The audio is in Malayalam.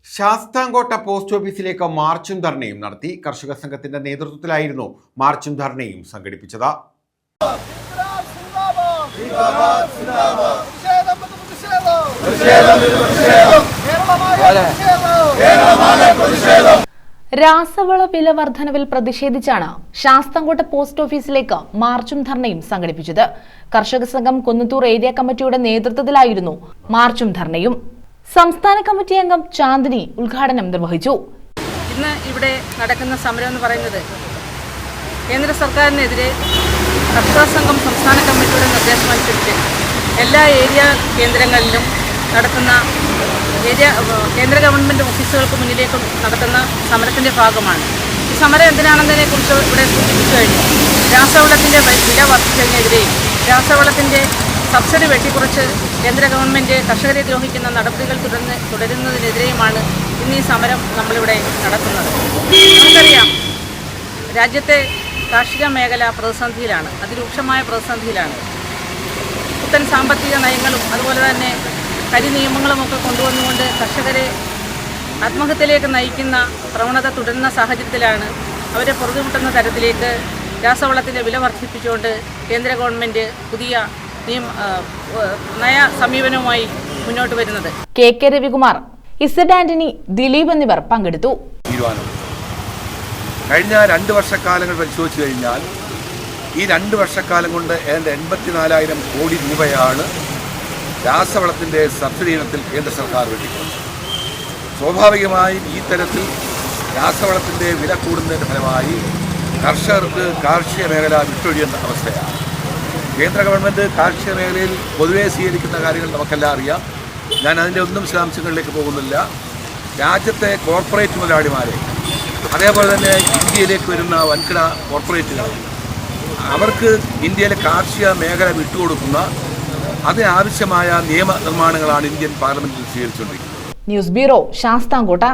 ശാസ്താംകോട്ട പോസ്റ്റ് ഓഫീസിലേക്ക് മാർച്ചും ധർണയും നടത്തി. കർഷക സംഘത്തിന്റെ നേതൃത്വത്തിലായിരുന്നു മാർച്ചും ധർണയും സംഘടിപ്പിച്ചത്. രാസവള വില വർധനവിൽ പ്രതിഷേധിച്ചാണ് ശാസ്താംകോട്ട പോസ്റ്റ് ഓഫീസിലേക്ക് മാർച്ചും ധർണയും സംഘടിപ്പിച്ചത്. കർഷക സംഘം കുന്നത്തൂർ ഏരിയ കമ്മിറ്റിയുടെ നേതൃത്വത്തിലായിരുന്നു മാർച്ചും ധർണയും. സംസ്ഥാന കമ്മിറ്റി അംഗം ചാന്ദിനി ഉദ്ഘാടനം നിർവഹിച്ചു. ഇന്ന് ഇവിടെ നടക്കുന്ന സമരം എന്ന് പറയുന്നത് കേന്ദ്ര സർക്കാരിനെതിരെ കർഷക സംഘം സംസ്ഥാന കമ്മിറ്റിയുടെ നിർദ്ദേശമനുസരിച്ച് എല്ലാ ഏരിയ കേന്ദ്രങ്ങളിലും നടത്തുന്ന കേന്ദ്ര ഗവൺമെൻറ് ഓഫീസുകൾക്ക് മുന്നിലേക്കും നടത്തുന്ന സമരത്തിൻ്റെ ഭാഗമാണ്. ഈ സമരം എന്തിനാണെന്നതിനെക്കുറിച്ച് ഇവിടെ സൂചിപ്പിച്ചു കഴിഞ്ഞു. രാസവളത്തിൻ്റെ വില വർദ്ധിച്ചതിനെതിരെയും രാസവളത്തിൻ്റെ സബ്സിഡി വെട്ടിക്കുറച്ച് കേന്ദ്ര ഗവൺമെൻറ് കർഷകരെ ദ്രോഹിക്കുന്ന നടപടികൾ തുടരുന്നതിനെതിരെയുമാണ് ഇന്ന് ഈ സമരം നമ്മളിവിടെ നടത്തുന്നത്. നമുക്കറിയാം, രാജ്യത്തെ കാർഷിക മേഖല പ്രതിസന്ധിയിലാണ്, അതിരൂക്ഷമായ പ്രതിസന്ധിയിലാണ്. പുത്തൻ സാമ്പത്തിക നയങ്ങളും അതുപോലെ തന്നെ കരിനിയമങ്ങളുമൊക്കെ കൊണ്ടുവന്നുകൊണ്ട് കർഷകരെ ആത്മഹത്യയിലേക്ക് നയിക്കുന്ന പ്രവണത തുടരുന്ന സാഹചര്യത്തിലാണ് അവരെ പൊറുതിമുട്ടുന്ന തരത്തിലേക്ക് രാസവളത്തിൻ്റെ വില വർദ്ധിപ്പിച്ചുകൊണ്ട് കേന്ദ്ര ഗവൺമെൻറ് പുതിയ നയ സമീപനവുമായി മുന്നോട്ട് വരുന്നത്. കെ രവികുമാർ, ഇസഡ് ആന്റണി, ദിലീപ് എന്നിവർ പങ്കെടുത്തു. കഴിഞ്ഞ 2 വർഷക്കാലങ്ങൾ പരിശോധിച്ചു കഴിഞ്ഞാൽ ഈ 2 വർഷക്കാലം കൊണ്ട് ഏതാണ്ട് 84,000 കോടി രൂപയാണ് രാസവളത്തിൻ്റെ സബ്സിഡി ഇനത്തിൽ കേന്ദ്ര സർക്കാർ വെട്ടിക്കുന്നത്. സ്വാഭാവികമായും ഈ തരത്തിൽ രാസവളത്തിൻ്റെ വില കൂടുന്നതിൻ്റെ ഫലമായി കർഷകർക്ക് കാർഷിക മേഖല വിട്ടൊഴിയുന്ന അവസ്ഥയാണ്. കേന്ദ്ര ഗവൺമെൻറ് കാർഷിക മേഖലയിൽ പൊതുവെ സ്വീകരിക്കുന്ന കാര്യങ്ങൾ നമുക്കെല്ലാം അറിയാം. ഞാൻ അതിൻ്റെ ഒന്നും വിശദാംശങ്ങളിലേക്ക് പോകുന്നില്ല. രാജ്യത്തെ കോർപ്പറേറ്റ് മുതലാളിമാരെ, അതേപോലെ തന്നെ ഇന്ത്യയിലേക്ക് വരുന്ന വൻകിട കോർപ്പറേറ്റുകൾ, അവർക്ക് ഇന്ത്യയിലെ കാർഷിക മേഖല വിട്ടുകൊടുക്കുന്ന അതിനാവശ്യമായ നിയമനിർമ്മാണങ്ങളാണ് ഇന്ത്യൻ പാർലമെന്റിൽ സ്വീകരിച്ചുകൊണ്ടിരിക്കുന്നത്. News bureau, Sasthamkotta.